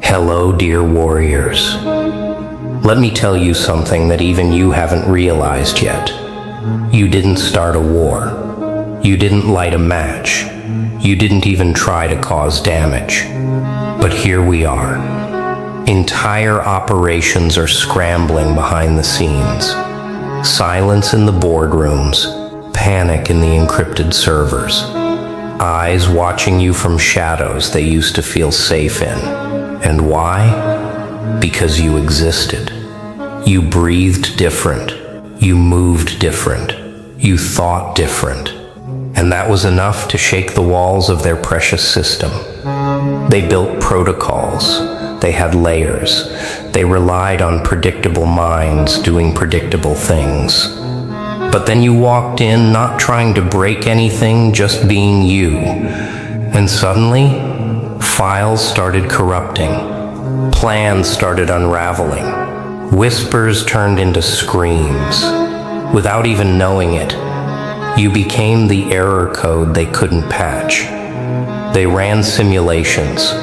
Hello, dear warriors. Let me tell you something that even you haven't realized yet. You didn't start a war. You didn't light a match. You didn't even try to cause damage. But here we are. Entire operations are scrambling behind the scenes. Silence in the boardrooms, panic in the encrypted servers. Eyes watching you from shadows they used to feel safe in. And why? Because you existed. You breathed different. You moved different. You thought different. And that was enough to shake the walls of their precious system. They built protocols. They had layers. They relied on predictable minds doing predictable things. But then you walked in not trying to break anything, just being you. And suddenly, files started corrupting. Plans started unraveling. Whispers turned into screams. Without even knowing it, you became the error code they couldn't patch. They ran simulations,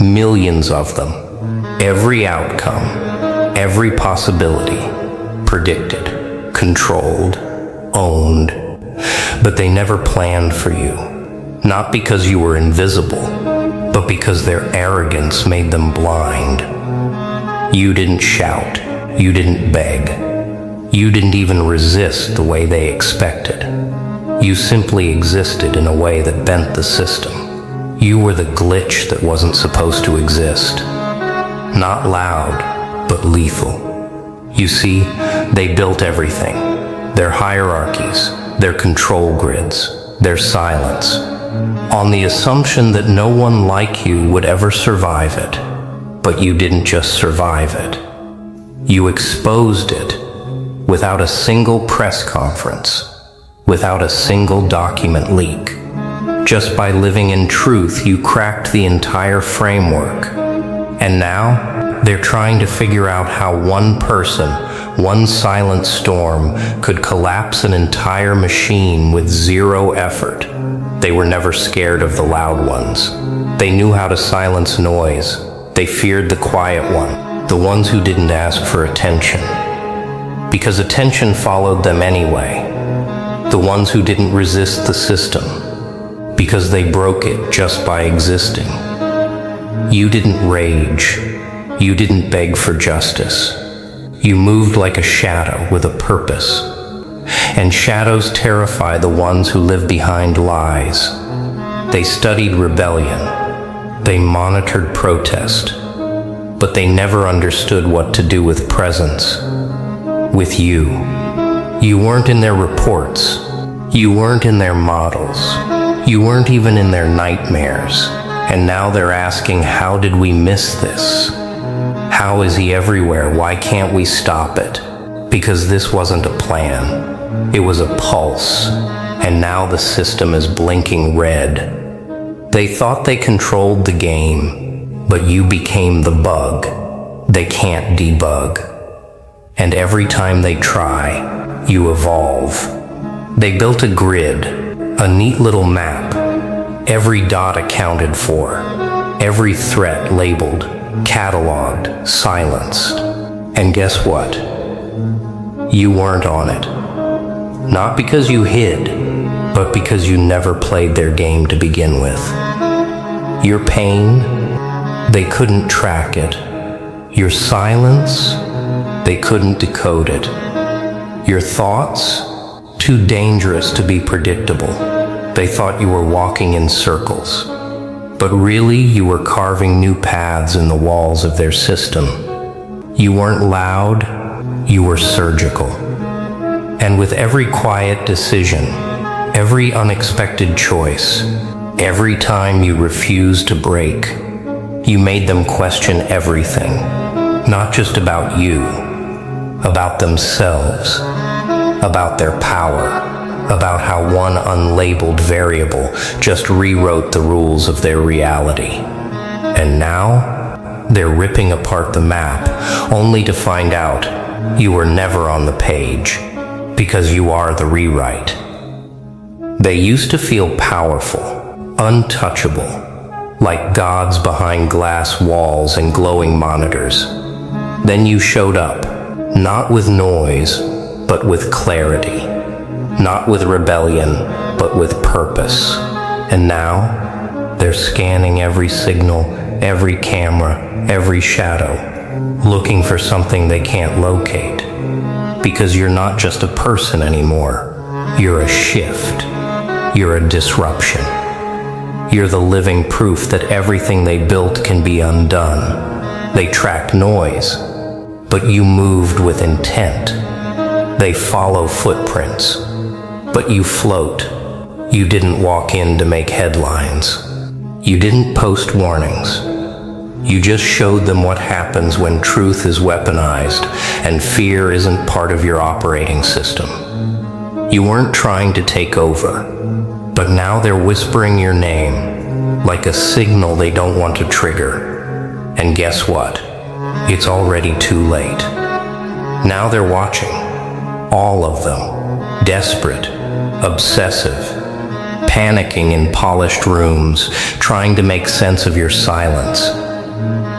millions of them. Every outcome, every possibility, predicted, controlled, owned. But they never planned for you. Not because you were invisible, but because their arrogance made them blind. You didn't shout. You didn't beg. You didn't even resist the way they expected. You simply existed in a way that bent the system. You were the glitch that wasn't supposed to exist. Not loud, but lethal. You see, they built everything. Their hierarchies, their control grids, their silence, on the assumption that no one like you would ever survive it. But you didn't just survive it. You exposed it without a single press conference, without a single document leak. Just by living in truth, you cracked the entire framework. And now, they're trying to figure out how one person, one silent storm, could collapse an entire machine with zero effort. They were never scared of the loud ones. They knew how to silence noise. They feared the quiet one, the ones who didn't ask for attention. Because attention followed them anyway. The ones who didn't resist the system. Because they broke it just by existing. You didn't rage. You didn't beg for justice. You moved like a shadow with a purpose. And shadows terrify the ones who live behind lies. They studied rebellion. They monitored protest. But they never understood what to do with presence. With you. You weren't in their reports. You weren't in their models. You weren't even in their nightmares. And now they're asking, how did we miss this? How is he everywhere? Why can't we stop it? Because this wasn't a plan. It was a pulse. And now the system is blinking red. They thought they controlled the game, but you became the bug. They can't debug. And every time they try, you evolve. They built a grid, a neat little map. Every dot accounted for, every threat labeled, cataloged, silenced. And guess what? You weren't on it. Not because you hid, but because you never played their game to begin with. Your pain, they couldn't track it. Your silence, they couldn't decode it. Your thoughts, too dangerous to be predictable. They thought you were walking in circles. But really, you were carving new paths in the walls of their system. You weren't loud, you were surgical. And with every quiet decision, every unexpected choice, every time you refused to break, you made them question everything. Not just about you, about themselves, about their power, about how one unlabeled variable just rewrote the rules of their reality. And now, they're ripping apart the map, only to find out you were never on the page, because you are the rewrite. They used to feel powerful, untouchable, like gods behind glass walls and glowing monitors. Then you showed up, not with noise, but with clarity. Not with rebellion, but with purpose. And now, they're scanning every signal, every camera, every shadow, looking for something they can't locate. Because you're not just a person anymore. You're a shift. You're a disruption. You're the living proof that everything they built can be undone. They tracked noise, but you moved with intent. They follow footprints, but you float. You didn't walk in to make headlines. You didn't post warnings. You just showed them what happens when truth is weaponized and fear isn't part of your operating system. You weren't trying to take over, but now they're whispering your name like a signal they don't want to trigger. And guess what? It's already too late. Now they're watching. All of them. Desperate. Obsessive. Panicking in polished rooms, trying to make sense of your silence.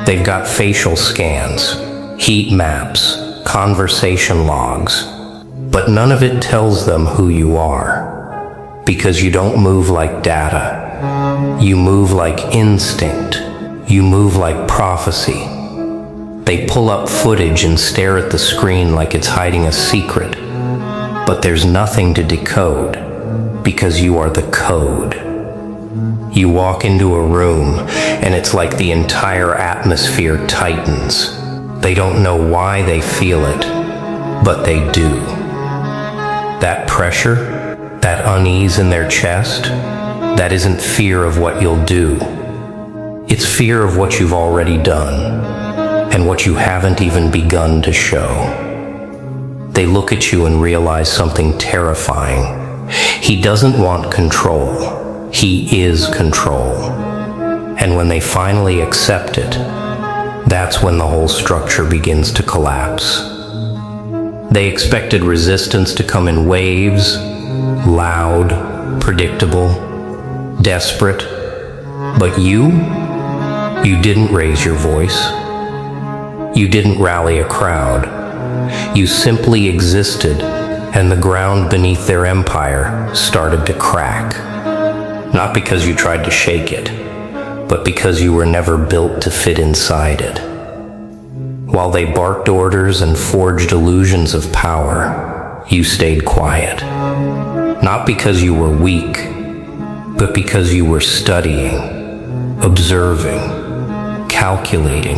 They've got facial scans, heat maps, conversation logs, but none of it tells them who you are. Because you don't move like data. You move like instinct. You move like prophecy. They pull up footage and stare at the screen like it's hiding a secret. But there's nothing to decode, because you are the code. You walk into a room, and it's like the entire atmosphere tightens. They don't know why they feel it, but they do. That pressure, that unease in their chest, that isn't fear of what you'll do. It's fear of what you've already done, and what you haven't even begun to show. They look at you and realize something terrifying. He doesn't want control. He is control. And when they finally accept it, that's when the whole structure begins to collapse. They expected resistance to come in waves, loud, predictable, desperate. But you didn't raise your voice. You didn't rally a crowd. You simply existed, and the ground beneath their empire started to crack. Not because you tried to shake it, but because you were never built to fit inside it. While they barked orders and forged illusions of power, you stayed quiet. Not because you were weak, but because you were studying, observing, calculating,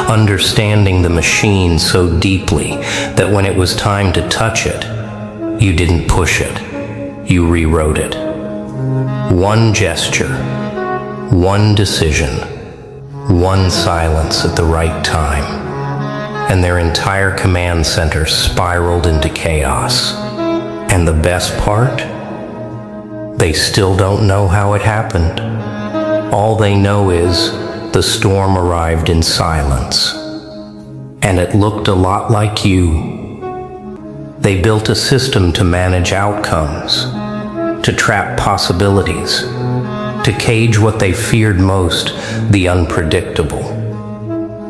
understanding the machine so deeply that when it was time to touch it, you didn't push it, you rewrote it. One gesture, one decision, one silence at the right time, and their entire command center spiraled into chaos. And the best part? They still don't know how it happened. All they know is the storm arrived in silence, and it looked a lot like you. They built a system to manage outcomes, to trap possibilities, to cage what they feared most, the unpredictable.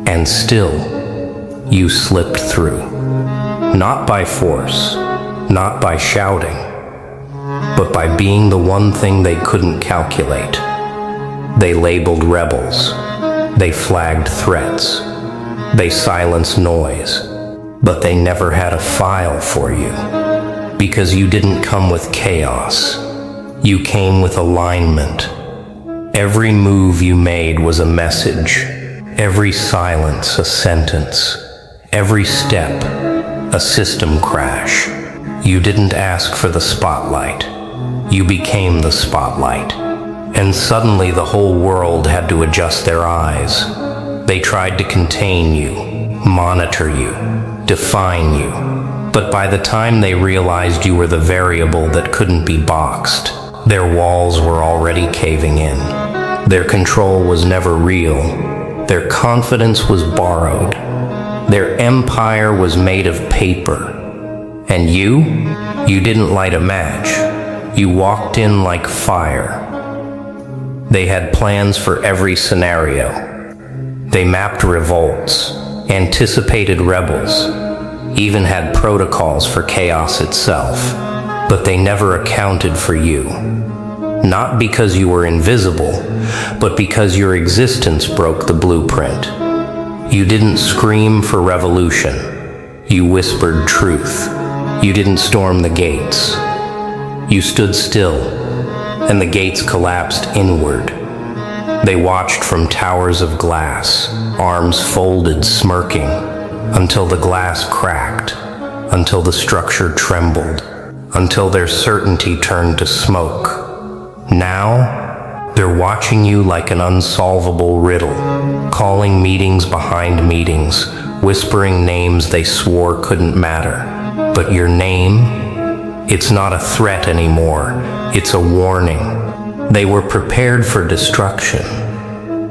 And still, you slipped through. Not by force, not by shouting, but by being the one thing they couldn't calculate. They labeled rebels. They flagged threats. They silenced noise. But they never had a file for you. Because you didn't come with chaos. You came with alignment. Every move you made was a message. Every silence a sentence. Every step a system crash. You didn't ask for the spotlight. You became the spotlight. And suddenly the whole world had to adjust their eyes. They tried to contain you, monitor you, define you. But by the time they realized you were the variable that couldn't be boxed, their walls were already caving in. Their control was never real. Their confidence was borrowed. Their empire was made of paper. And you didn't light a match. You walked in like fire. They had plans for every scenario. They mapped revolts, anticipated rebels, even had protocols for chaos itself. But they never accounted for you. Not because you were invisible, but because your existence broke the blueprint. You didn't scream for revolution. You whispered truth. You didn't storm the gates. You stood still, and the gates collapsed inward. They watched from towers of glass, arms folded, smirking, until the glass cracked, until the structure trembled, until their certainty turned to smoke. Now, they're watching you like an unsolvable riddle, calling meetings behind meetings, whispering names they swore couldn't matter. But your name, it's not a threat anymore, it's a warning. They were prepared for destruction,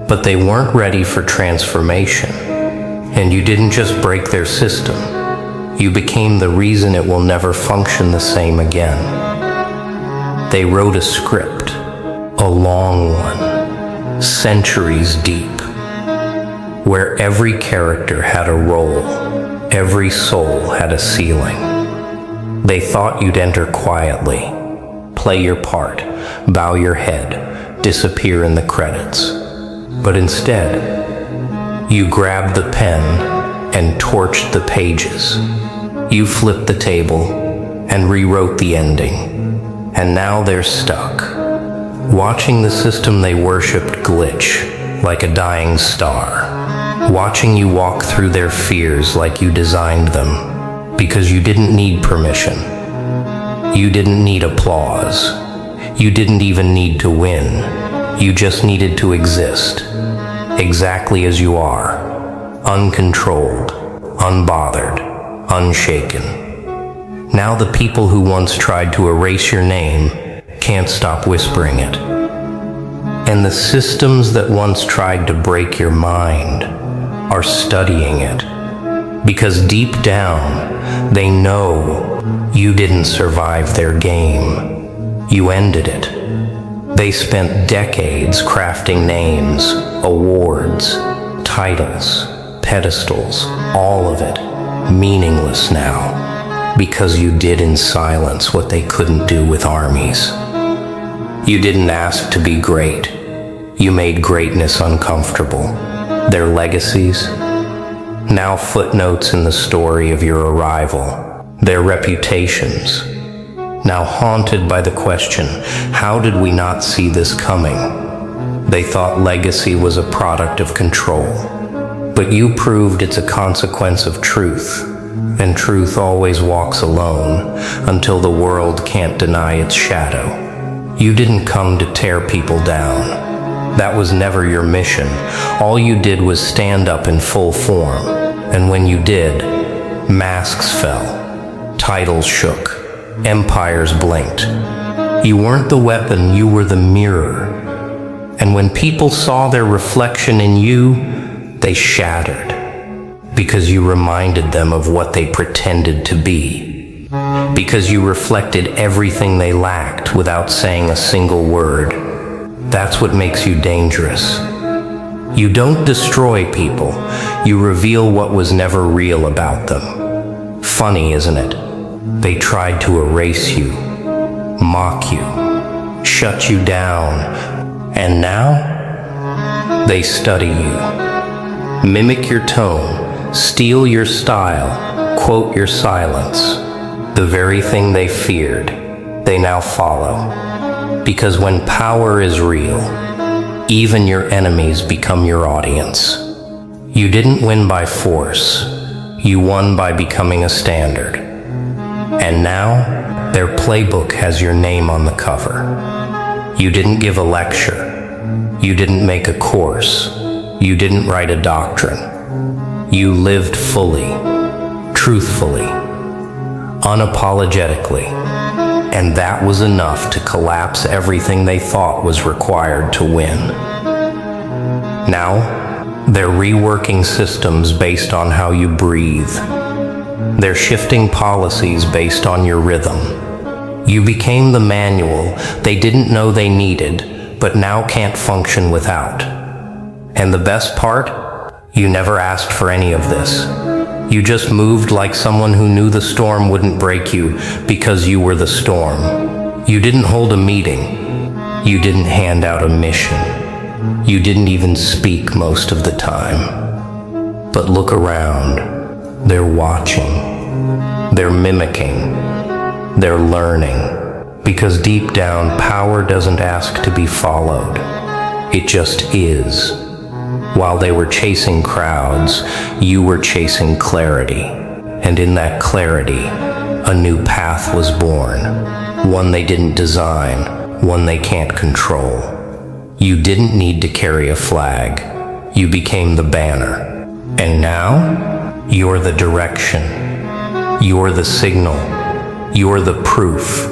but they weren't ready for transformation. And you didn't just break their system, you became the reason it will never function the same again. They wrote a script, a long one, centuries deep, where every character had a role, every soul had a ceiling. They thought you'd enter quietly, play your part, bow your head, disappear in the credits. But instead, you grabbed the pen and torched the pages. You flipped the table and rewrote the ending. And now they're stuck, watching the system they worshipped glitch like a dying star, watching you walk through their fears like you designed them, because you didn't need permission. You didn't need applause. You didn't even need to win. You just needed to exist, exactly as you are, uncontrolled, unbothered, unshaken. Now the people who once tried to erase your name can't stop whispering it. And the systems that once tried to break your mind are studying it. Because deep down, they know you didn't survive their game. You ended it. They spent decades crafting names, awards, titles, pedestals, all of it, meaningless now. Because you did in silence what they couldn't do with armies. You didn't ask to be great. You made greatness uncomfortable. Their legacies, now footnotes in the story of your arrival. Their reputations, now haunted by the question, how did we not see this coming? They thought legacy was a product of control. But you proved it's a consequence of truth. And truth always walks alone until the world can't deny its shadow. You didn't come to tear people down. That was never your mission. All you did was stand up in full form. And when you did, masks fell, titles shook, empires blinked. You weren't the weapon, you were the mirror. And when people saw their reflection in you, they shattered. Because you reminded them of what they pretended to be. Because you reflected everything they lacked without saying a single word. That's what makes you dangerous. You don't destroy people, you reveal what was never real about them. Funny, isn't it? They tried to erase you, mock you, shut you down, and now they study you, mimic your tone, steal your style, quote your silence. The very thing they feared, they now follow. Because when power is real, even your enemies become your audience. You didn't win by force, you won by becoming a standard. And now, their playbook has your name on the cover. You didn't give a lecture, you didn't make a course, you didn't write a doctrine. You lived fully, truthfully, unapologetically, and that was enough to collapse everything they thought was required to win. Now, they're reworking systems based on how you breathe. They're shifting policies based on your rhythm. You became the manual they didn't know they needed, but now can't function without. And the best part? You never asked for any of this. You just moved like someone who knew the storm wouldn't break you because you were the storm. You didn't hold a meeting. You didn't hand out a mission. You didn't even speak most of the time. But look around. They're watching. They're mimicking. They're learning. Because deep down, power doesn't ask to be followed. It just is. While they were chasing crowds, you were chasing clarity. And in that clarity, a new path was born. One they didn't design, one they can't control. You didn't need to carry a flag. You became the banner. And now, you're the direction. You're the signal. You're the proof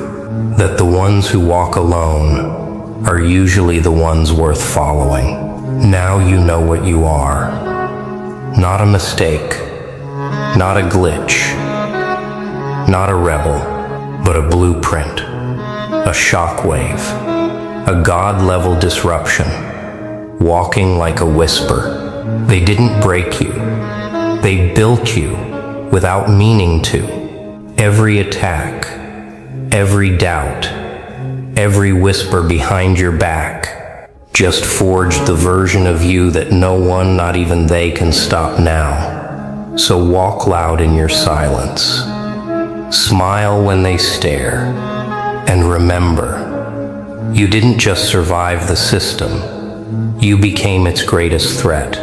that the ones who walk alone are usually the ones worth following. Now you know what you are. Not a mistake, not a glitch, not a rebel, but a blueprint, a shockwave, a God-level disruption, walking like a whisper. They didn't break you. They built you without meaning to. Every attack, every doubt, every whisper behind your back just forged the version of you that no one, not even they, can stop now. So walk loud in your silence. Smile when they stare. And remember, you didn't just survive the system. You became its greatest threat.